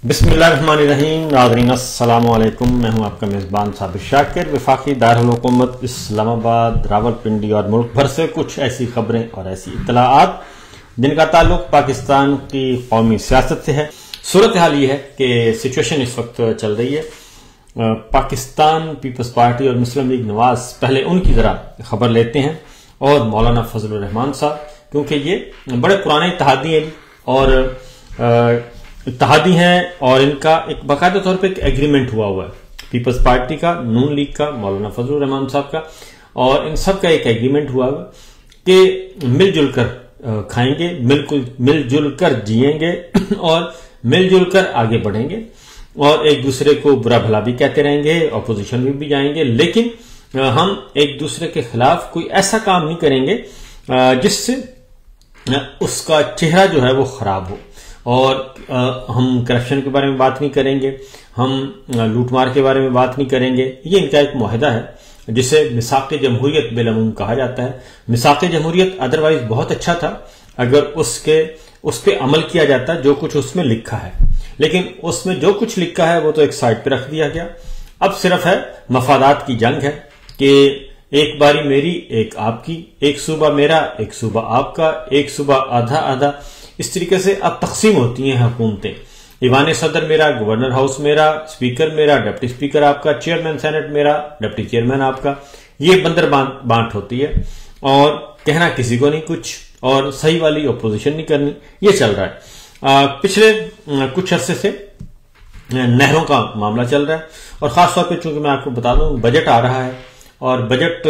बिस्मिल्लाहिर्रहमानिर्रहीम। नाज़रीन अस्सलाम वालेकुम। मैं हूं आपका मेज़बान साबिर शाकिर। वफाकी दारुल हुकूमत इस्लामाबाद, रावलपिंडी और मुल्क भर से कुछ ऐसी खबरें और ऐसी इत्तलाआत जिनका ताल्लुक पाकिस्तान की कौमी सियासत से है। सूरत हाल ये है कि सिचुएशन इस वक्त चल रही है, पाकिस्तान पीपल्स पार्टी और मुस्लिम लीग नवाज पहले उनकी जरा खबर लेते हैं और मौलाना फजलुर रहमान साहब, क्योंकि ये बड़े पुराने इत्तेहादी हैं और इत्तेहादी हैं और इनका एक बाकायदा तौर पे एक एग्रीमेंट हुआ है पीपल्स पार्टी का, नून लीग का, मौलाना फजलुर रहमान साहब का, और इन सब का एक एग्रीमेंट हुआ है कि मिलजुल कर खाएंगे, मिलजुल कर जिएंगे और मिलजुल कर आगे बढ़ेंगे और एक दूसरे को बुरा भला भी कहते रहेंगे, अपोजिशन में भी जाएंगे, लेकिन हम एक दूसरे के खिलाफ कोई ऐसा काम नहीं करेंगे जिससे उसका चेहरा जो है वो खराब हो। और हम करप्शन के बारे में बात नहीं करेंगे, हम लूटमार के बारे में बात नहीं करेंगे। ये इनका एक मुआहदा है जिसे मिसाक़े जमहूरियत बेलमूम कहा जाता है। मिसाक़े जमहूरियत अदरवाइज बहुत अच्छा था अगर उस पे अमल किया जाता जो कुछ उसमें लिखा है, लेकिन उसमें जो कुछ लिखा है वो तो एक साइड पे रख दिया गया। अब सिर्फ है मफादात की जंग है कि एक बारी मेरी एक आपकी, एक सूबा मेरा एक सूबा आपका, एक सूबा आधा आधा, इस तरीके से अब तकसीम होती हैं हुकूमतें। ईवान सदर मेरा, गवर्नर हाउस मेरा, स्पीकर मेरा, डिप्टी स्पीकर आपका, चेयरमैन सेनेट मेरा, डिप्टी चेयरमैन आपका, ये बंदर बांट होती है और कहना किसी को नहीं कुछ और सही वाली अपोजिशन नहीं करनी, ये चल रहा है। पिछले कुछ अरसे से नहरों का मामला चल रहा है और खासतौर पर चूंकि मैं आपको बता दूं बजट आ रहा है और बजट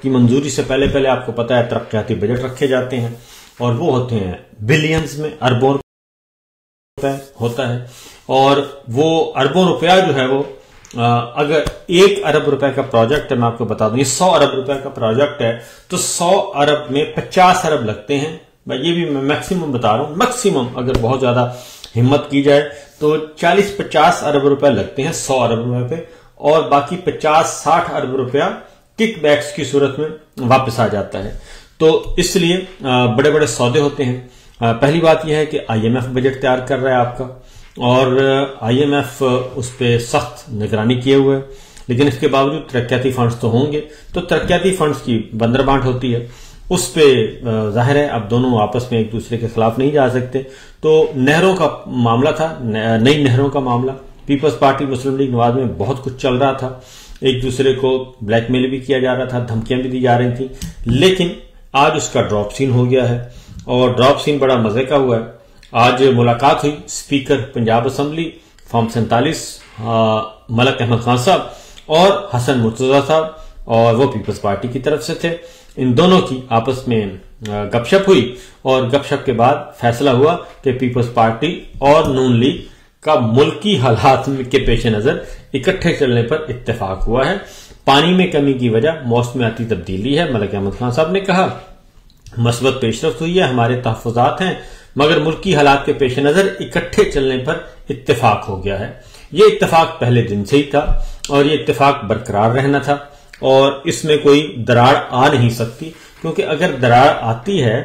की मंजूरी से पहले पहले आपको पता है तरक्याती बजट रखे जाते हैं और वो होते हैं बिलियंस में, अरबों रुपए होता है और वो अरबों रुपया जो है वो अगर 1 अरब रुपए का प्रोजेक्ट है, मैं आपको बता दूं ये 100 अरब रुपए का प्रोजेक्ट है तो 100 अरब में 50 अरब लगते हैं। मैं ये भी मैक्सिमम बता रहा हूं, मैक्सिमम अगर बहुत ज्यादा हिम्मत की जाए तो 40-50 अरब रुपए लगते हैं 100 अरब रुपए पे, और बाकी 50-60 अरब रुपया किकबैक्स की सूरत में वापस आ जाता है। तो इसलिए बड़े बड़े सौदे होते हैं। पहली बात यह है कि आईएमएफ बजट तैयार कर रहा है आपका और आईएमएफ उस पर सख्त निगरानी किए हुए है, लेकिन इसके बावजूद तरक्याती फंड्स तो होंगे, तो तरक्याती फंड्स की बंदरबांट होती है, उस पे जाहिर है अब दोनों आपस में एक दूसरे के खिलाफ नहीं जा सकते। तो नहरों का मामला था, नई नहरों का मामला, पीपल्स पार्टी मुस्लिम लीग नवाज में बहुत कुछ चल रहा था, एक दूसरे को ब्लैकमेल भी किया जा रहा था, धमकियां भी दी जा रही थी, लेकिन आज उसका ड्रॉप सीन हो गया है और ड्रॉप सीन बड़ा मजे का हुआ है। आज मुलाकात हुई speaker Punjab assembly form 47 Malak Ahmad Khan साहब और हसन मुर्तजा साहब, और वो पीपल्स पार्टी की तरफ से थे। इन दोनों की आपस में गपशप हुई और गपशप के बाद फैसला हुआ कि पीपल्स पार्टी और नून लीग का मुल्की हालात के पेश नजर इकट्ठे चलने पर इत्तेफाक हुआ है। पानी में कमी की वजह मौसमियाती तब्दीली है, मलक अहमद खान साहब ने कहा। मस्बत पेशरफ्त हुई है, हमारे तहफ़्फ़ुज़ात हैं, मगर मुल्की हालात के पेश नजर इकट्ठे चलने पर इत्तेफाक हो गया है। ये इत्तेफाक पहले दिन से ही था और ये इत्तेफाक बरकरार रहना था और इसमें कोई दरार आ नहीं सकती, क्योंकि अगर दरार आती है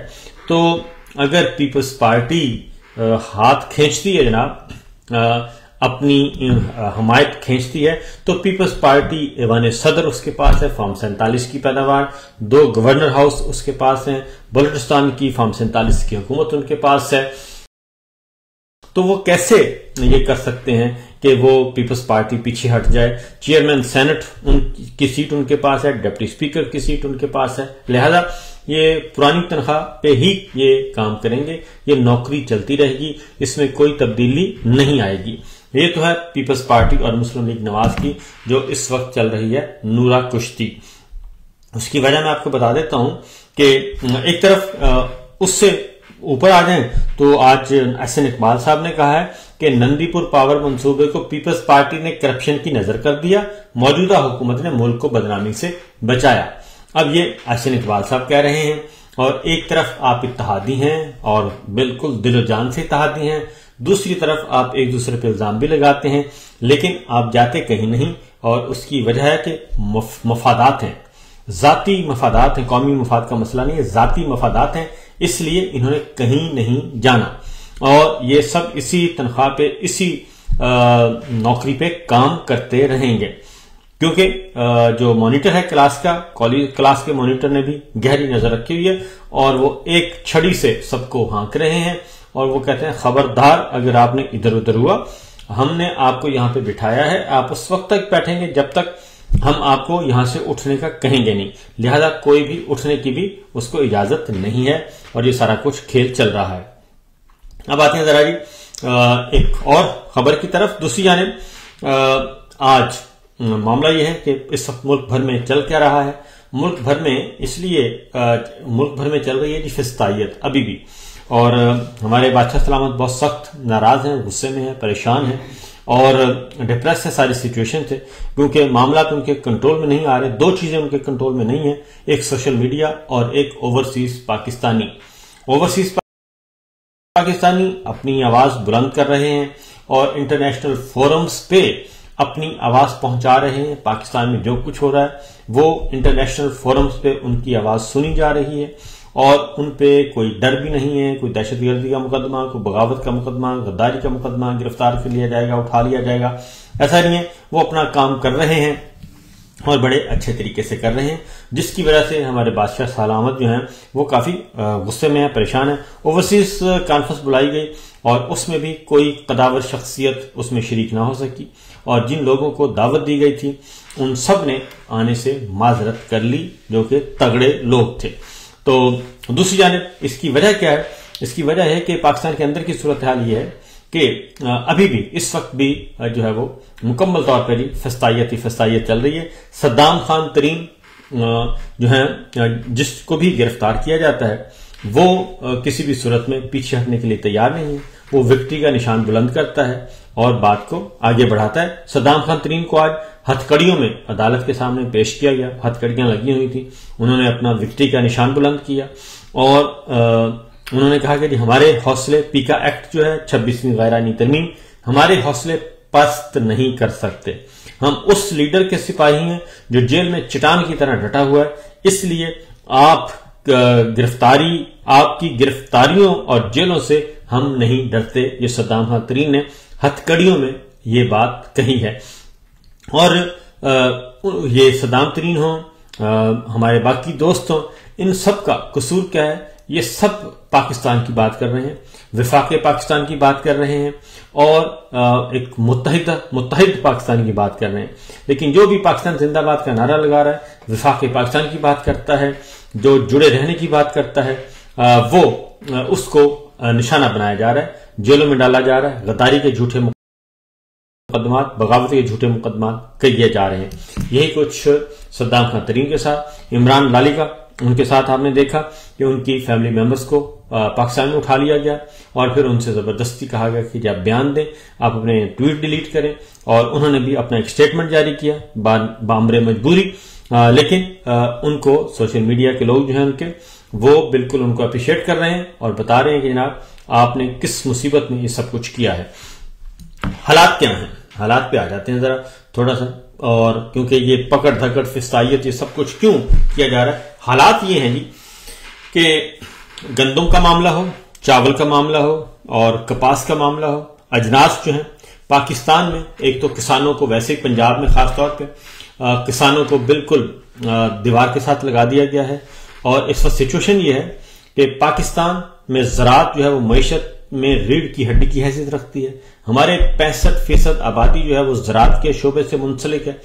तो अगर पीपल्स पार्टी हाथ खींचती है जनाब, अपनी हमायत खींचती है, तो पीपल्स पार्टी ईवान सदर उसके पास है, फॉर्म 47 की पैदावार, 2 गवर्नर हाउस उसके पास हैं, बलूचिस्तान की फॉर्म 47 की हुकूमत उनके पास है। तो वो कैसे ये कर सकते हैं कि वो पीपल्स पार्टी पीछे हट जाए? चेयरमैन सेनेट की सीट उनके पास है, डिप्टी स्पीकर की सीट उनके पास है, लिहाजा ये पुरानी तनख्वाह पे ही ये काम करेंगे, ये नौकरी चलती रहेगी, इसमें कोई तब्दीली नहीं आएगी। ये तो है पीपल्स पार्टी और मुस्लिम लीग नवाज की जो इस वक्त चल रही है नूरा कुश्ती। उसकी वजह मैं आपको बता देता हूं कि एक तरफ उससे ऊपर आ जाएं तो आज एहसन इकबाल साहब ने कहा है कि नंदीपुर पावर मंसूबे को पीपल्स पार्टी ने करप्शन की नजर कर दिया, मौजूदा हुकूमत ने मुल्क को बदनामी से बचाया। अब ये एहसन इकबाल साहब कह रहे हैं और एक तरफ आप इत्तेहादी हैं और बिल्कुल दिलो जान से इत्तेहादी हैं, दूसरी तरफ आप एक दूसरे पर इल्जाम भी लगाते हैं, लेकिन आप जाते कहीं नहीं और उसकी वजह है कि मफादात हैं, जाती मफादात हैं, कौमी मफाद का मसला नहीं है, जाती मफादात हैं, इसलिए इन्होंने कहीं नहीं जाना और ये सब इसी तनख्वाह पे, इसी नौकरी पे काम करते रहेंगे, क्योंकि जो मॉनिटर है क्लास का, क्लास के मॉनिटर ने भी गहरी नजर रखी हुई है और वो एक छड़ी से सबको हाँक रहे हैं और वो कहते हैं खबरदार अगर आपने इधर उधर हुआ, हमने आपको यहां पे बिठाया है, आप उस वक्त तक बैठेंगे जब तक हम आपको यहां से उठने का कहेंगे नहीं, लिहाजा कोई भी उठने की भी उसको इजाजत नहीं है और ये सारा कुछ खेल चल रहा है। अब आते हैं जरा जी एक और खबर की तरफ। दूसरी जानिब आज मामला यह है कि इस वक्त मुल्क भर में चल क्या रहा है। मुल्क भर में इसलिए मुल्क भर में चल रही है जी फिस्तायत अभी भी, और हमारे बादशाह सलामत बहुत सख्त नाराज हैं, गुस्से में है, परेशान है और डिप्रेस है सारी सिचुएशन से, क्योंकि मामला तो उनके कंट्रोल में नहीं आ रहे। दो चीजें उनके कंट्रोल में नहीं है, एक सोशल मीडिया और एक ओवरसीज पाकिस्तानी। ओवरसीज पाकिस्तानी अपनी आवाज बुलंद कर रहे हैं और इंटरनेशनल फोरम्स पे अपनी आवाज पहुंचा रहे हैं। पाकिस्तान में जो कुछ हो रहा है वो इंटरनेशनल फोरम्स पे उनकी आवाज सुनी जा रही है और उन पे कोई डर भी नहीं है, कोई दहशतगर्दी का मुकदमा, कोई बगावत का मुकदमा, गद्दारी का मुकदमा, गिरफ्तार कर लिया जाएगा, उठा लिया जाएगा, ऐसा नहीं है। वो अपना काम कर रहे हैं और बड़े अच्छे तरीके से कर रहे हैं, जिसकी वजह से हमारे बादशाह सलामत जो हैं वो काफी गुस्से में है, परेशान है। ओवरसीज कॉन्फ्रेंस बुलाई गई और उसमें भी कोई कदावर शख्सियत उसमें शरीक ना हो सकी और जिन लोगों को दावत दी गई थी उन सब ने आने से माजरत कर ली, जो कि तगड़े लोग थे। तो दूसरी जानिब इसकी वजह क्या है? इसकी वजह है कि पाकिस्तान के अंदर की सूरत हाल ये है कि अभी भी इस वक्त भी जो है वो मुकम्मल तौर पर फस्तायत चल रही है। सद्दाम खान तरीन जो है जिसको भी गिरफ्तार किया जाता है वो किसी भी सूरत में पीछे हटने के लिए तैयार नहीं है। वो विक्ट्री का निशान बुलंद करता है और बात को आगे बढ़ाता है। सद्दाम खान तरीन को आज हथकड़ियों में अदालत के सामने पेश किया गया, हथकड़ियां लगी हुई थी, उन्होंने अपना विक्ट्री का निशान बुलंद किया और उन्होंने कहा कि हमारे हौसले, पीका एक्ट जो है 26वीं गैरानी तरमीम, हमारे हौसले पस्त नहीं कर सकते। हम उस लीडर के सिपाही हैं जो जेल में चट्टान की तरह डटा हुआ है, इसलिए आपकी गिरफ्तारियों और जेलों से हम नहीं डरते। ये सद्दाम खान तरीन ने हथकड़ियों में ये बात कही है। और ये सद्दाम तरीन हो, हमारे बाकी दोस्त हो, इन सब का कसूर क्या है? ये सब पाकिस्तान की बात कर रहे हैं, विफाक पाकिस्तान की बात कर रहे हैं और एक मुत्तहिद पाकिस्तान की बात कर रहे हैं। लेकिन जो भी पाकिस्तान जिंदाबाद का नारा लगा रहा है, विफाक पाकिस्तान की बात करता है, जो जुड़े रहने की बात करता है, वो उसको निशाना बनाया जा रहा है, जेलों में डाला जा रहा है, गद्दारी के झूठे मुकदमात, बगावत के झूठे मुकदमात किए जा रहे हैं। यही कुछ सद्दाम खान तरीन के साथ, इमरान लाली का उनके साथ आपने देखा कि उनकी फैमिली मेंबर्स को पाकिस्तान में उठा लिया गया और फिर उनसे जबरदस्ती कहा गया कि आप बयान दें, आप अपने ट्वीट डिलीट करें, और उन्होंने भी अपना एक स्टेटमेंट जारी किया बामरे मजबूरी। लेकिन उनको सोशल मीडिया के लोग जो हैं उनके, वो बिल्कुल उनको अप्रिशिएट कर रहे हैं और बता रहे हैं कि जनाब आपने किस मुसीबत में ये सब कुछ किया है। हालात क्या हैं? हालात पे आ जाते हैं जरा थोड़ा सा, और क्योंकि ये पकड़ धकड़ फिस्तायत ये सब कुछ क्यों किया जा रहा है। हालात ये हैं जी कि गंदम का मामला हो, चावल का मामला हो और कपास का मामला हो, अजनास जो है पाकिस्तान में, एक तो किसानों को वैसे ही पंजाब में खास तौर पे किसानों को बिल्कुल दीवार के साथ लगा दिया गया है। और इस वक्त सिचुएशन ये है कि पाकिस्तान में ज़राअत जो है वो मईशत में रीढ़ की हड्डी की हैसियत रखती है। हमारे 65% आबादी जो है वो ज़राअत के शोबे से मुंसलिक है,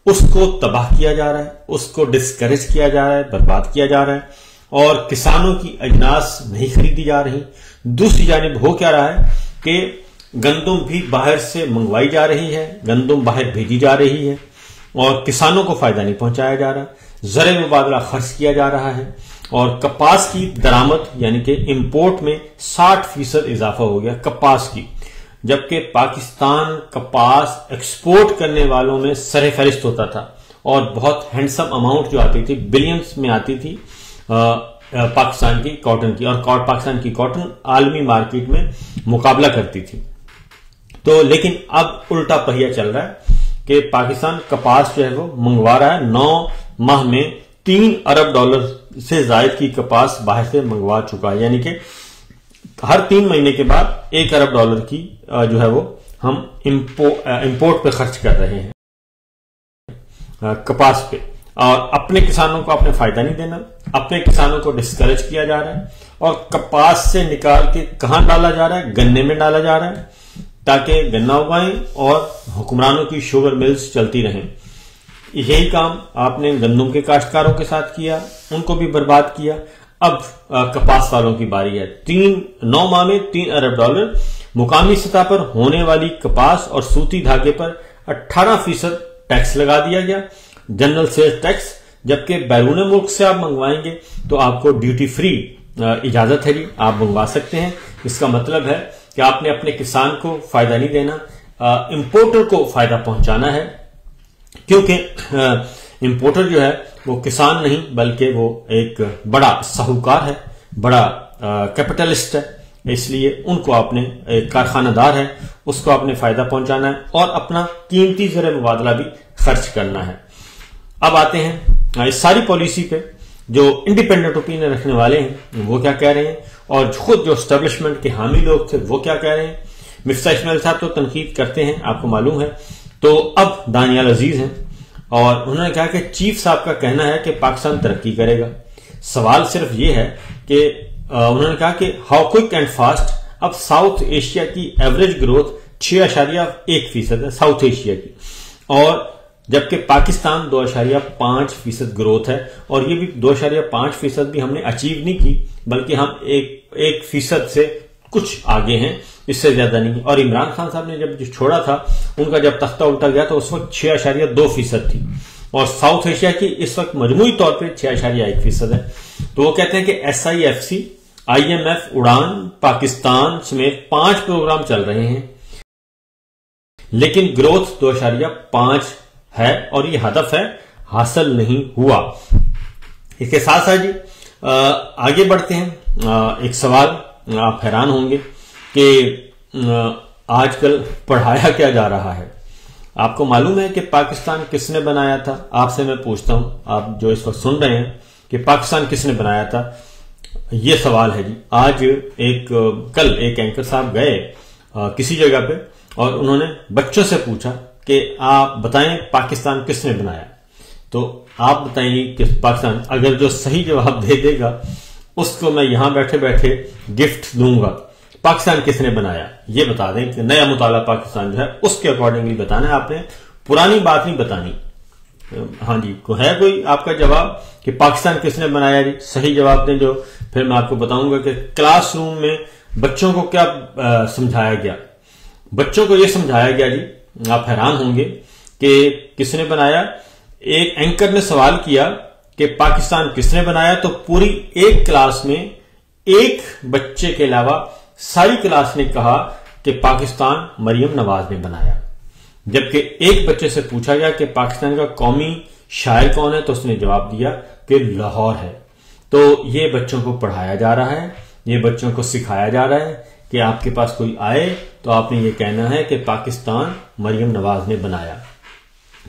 उसको तबाह किया जा रहा है, उसको डिस्करेज किया जा रहा है, बर्बाद किया जा रहा है और किसानों की अजनास नहीं खरीदी जा रही। दूसरी जानिब हो क्या रहा है कि गंदम भी बाहर से मंगवाई जा रही है, गंदम बाहर भेजी जा रही है और किसानों को फायदा नहीं पहुंचाया जा रहा। ज़र मुबादला खर्च किया जा रहा है और कपास की दरामद यानी कि इंपोर्ट में 60% इजाफा हो गया कपास की, जबकि पाकिस्तान कपास एक्सपोर्ट करने वालों में सरे फहरिस्त होता था और बहुत हैंडसम अमाउंट जो आती थी, बिलियंस में आती थी पाकिस्तान की कॉटन की, और पाकिस्तान की कॉटन आलमी मार्केट में मुकाबला करती थी। तो लेकिन अब उल्टा पहिया चल रहा है कि पाकिस्तान कपास जो है वो मंगवा रहा है। 9 माह में $3 अरब से जायद की कपास बाहर से मंगवा चुका है, यानी कि हर 3 महीने के बाद $1 अरब की जो है वो हम इंपोर्ट पे खर्च कर रहे हैं, कपास पे, और अपने किसानों को आपने फायदा नहीं देना, अपने किसानों को डिस्करेज किया जा रहा है और कपास से निकाल के कहां डाला जा रहा है, गन्ने में डाला जा रहा है ताकि गन्ना उगाएं और हुक्मरानों की शुगर मिल्स चलती रहें। यही काम आपने गंदम के काश्तकारों के साथ किया, उनको भी बर्बाद किया। अब कपास वालों की बारी है। 9 माह में $3 अरब मुकामी सतह पर होने वाली कपास और सूती धागे पर 18% टैक्स लगा दिया गया, जनरल सेल्स टैक्स, जबकि बैरून मुल्क से आप मंगवाएंगे तो आपको ड्यूटी फ्री इजाजत है जी, आप मंगवा सकते हैं। इसका मतलब है कि आपने अपने किसान को फायदा नहीं देना, इंपोर्टर को फायदा पहुंचाना है, क्योंकि इंपोर्टर जो है वो किसान नहीं बल्कि वो एक बड़ा साहूकार है, बड़ा कैपिटलिस्ट है, इसलिए उनको आपने, एक कारखानादार है, उसको आपने फायदा पहुंचाना है और अपना कीमती ज़र मुबादला भी खर्च करना है। अब आते हैं इस सारी पॉलिसी पे जो इंडिपेंडेंट ओपिनियन रखने वाले हैं वो क्या कह रहे हैं, और खुद जो एस्टेब्लिशमेंट के हामी लोग थे वो क्या कह रहे हैं। मिफ्ता इस्माइल साहब तो तनकीद करते हैं, आपको मालूम है। तो अब दानियाल अजीज हैं और उन्होंने कहा कि चीफ साहब का कहना है कि पाकिस्तान तरक्की करेगा। सवाल सिर्फ ये है कि उन्होंने कहा कि हाउ क्विक एंड फास्ट, अब साउथ एशिया की एवरेज ग्रोथ 6.1% है साउथ एशिया की, और जबकि पाकिस्तान 2.5% ग्रोथ है, और ये भी 2.5% भी हमने अचीव नहीं की, बल्कि हम 1% से कुछ आगे हैं, इससे ज्यादा नहीं। और इमरान खान साहब ने जब छोड़ा था, उनका जब तख्ता उल्टा गया तो उस वक्त 6.2% थी, और साउथ एशिया की इस वक्त मजमूई तौर पे 6.1% है। तो वो कहते हैं कि SIFC, IMF, उड़ान, पाकिस्तान समेत 5 प्रोग्राम चल रहे हैं, लेकिन ग्रोथ 2.5 है और ये हदफ है हासिल नहीं हुआ। इसके साथ साथ जी आगे बढ़ते हैं। एक सवाल, आप हैरान होंगे कि आजकल पढ़ाया क्या जा रहा है। आपको मालूम है कि पाकिस्तान किसने बनाया था? आपसे मैं पूछता हूं, आप जो इस वक्त सुन रहे हैं, कि पाकिस्तान किसने बनाया था, ये सवाल है जी। आज कल एक एंकर साहब गए किसी जगह पे और उन्होंने बच्चों से पूछा कि आप बताएं पाकिस्तान किसने बनाया। तो आप बताएंगे कि पाकिस्तान, अगर जो सही जवाब दे देगा उसको मैं यहां बैठे बैठे गिफ्ट दूंगा। पाकिस्तान किसने बनाया ये बता दें कि नया मुताला पाकिस्तान जो है उसके अकॉर्डिंगली बताना है, आपने पुरानी बात नहीं बतानी। हाँ जी, को है कोई आपका जवाब कि पाकिस्तान किसने बनाया जी? सही जवाब दें, जो फिर मैं आपको बताऊंगा कि क्लासरूम में बच्चों को क्या समझाया गया। बच्चों को यह समझाया गया जी, आप हैरान होंगे कि किसने बनाया। एक एंकर ने सवाल किया कि पाकिस्तान किसने बनाया, तो पूरी एक क्लास में एक बच्चे के अलावा सारी क्लास ने कहा कि पाकिस्तान मरियम नवाज ने बनाया। जबकि एक बच्चे से पूछा गया कि पाकिस्तान का कौमी शायर कौन है, तो उसने जवाब दिया कि लाहौर है। तो ये बच्चों को पढ़ाया जा रहा है, ये बच्चों को सिखाया जा रहा है कि आपके पास कोई आए तो आपने ये कहना है कि पाकिस्तान मरियम नवाज ने बनाया।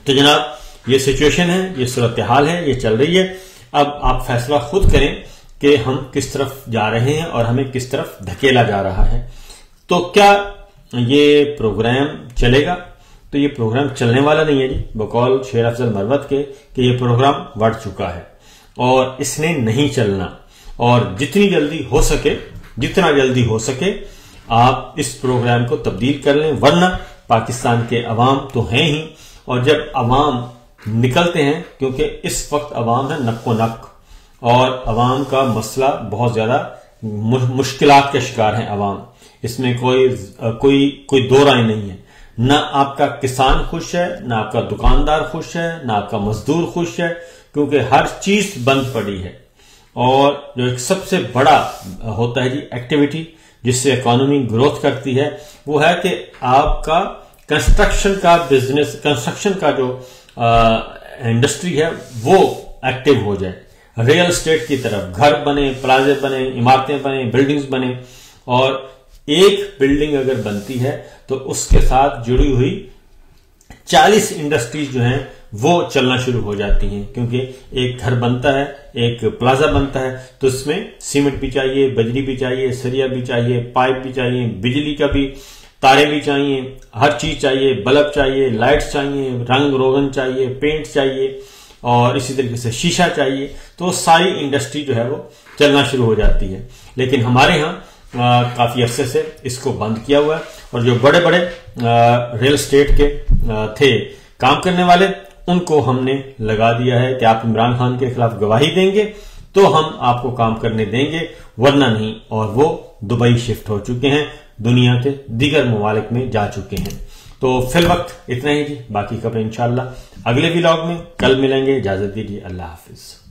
तो जनाब ये सिचुएशन है, ये सूरत हाल है, ये चल रही है। अब आप फैसला खुद करें कि हम किस तरफ जा रहे हैं और हमें किस तरफ धकेला जा रहा है। तो क्या ये प्रोग्राम चलेगा? तो ये प्रोग्राम चलने वाला नहीं है जी, बकौल शेर अफजल मरवत के कि ये प्रोग्राम बढ़ चुका है और इसने नहीं चलना। और जितनी जल्दी हो सके, जितना जल्दी हो सके आप इस प्रोग्राम को तब्दील कर लें, वरना पाकिस्तान के अवाम तो हैं ही, और जब अवाम निकलते हैं, क्योंकि इस वक्त अवाम है नक्को नक और अवाम का मसला बहुत ज्यादा मुश्किलात के शिकार है अवाम, इसमें कोई दो राय नहीं है। ना आपका किसान खुश है, ना आपका दुकानदार खुश है, ना आपका मजदूर खुश है, क्योंकि हर चीज बंद पड़ी है। और जो एक सबसे बड़ा होता है जी एक्टिविटी जिससे इकोनॉमी ग्रोथ करती है, वो है कि आपका कंस्ट्रक्शन का बिजनेस, कंस्ट्रक्शन का जो इंडस्ट्री है वो एक्टिव हो जाए, रियल एस्टेट की तरफ, घर बने, प्लाजे बने, इमारतें बने, बिल्डिंग्स बने। और एक बिल्डिंग अगर बनती है तो उसके साथ जुड़ी हुई 40 इंडस्ट्रीज जो हैं वो चलना शुरू हो जाती हैं, क्योंकि एक घर बनता है, एक प्लाजा बनता है, तो इसमें सीमेंट भी चाहिए, बजरी भी चाहिए, सरिया भी चाहिए, पाइप भी चाहिए, बिजली का भी तारे भी चाहिए, हर चीज चाहिए, बल्ब चाहिए, लाइट्स चाहिए, रंग रोगन चाहिए, पेंट चाहिए और इसी तरीके से शीशा चाहिए। तो सारी इंडस्ट्री जो है वो चलना शुरू हो जाती है। लेकिन हमारे यहाँ काफी अरसे से इसको बंद किया हुआ है और जो बड़े बड़े रियल एस्टेट के थे काम करने वाले, उनको हमने लगा दिया है कि आप इमरान खान के खिलाफ गवाही देंगे तो हम आपको काम करने देंगे, वरना नहीं। और वो दुबई शिफ्ट हो चुके हैं, दुनिया के दीगर ममालिक में जा चुके हैं। तो फिल वक्त इतना ही थी, बाकी खबरें इंशाल्लाह अगले व्लॉग में कल मिलेंगे। इजाजत दीजिए, अल्लाह हाफिज।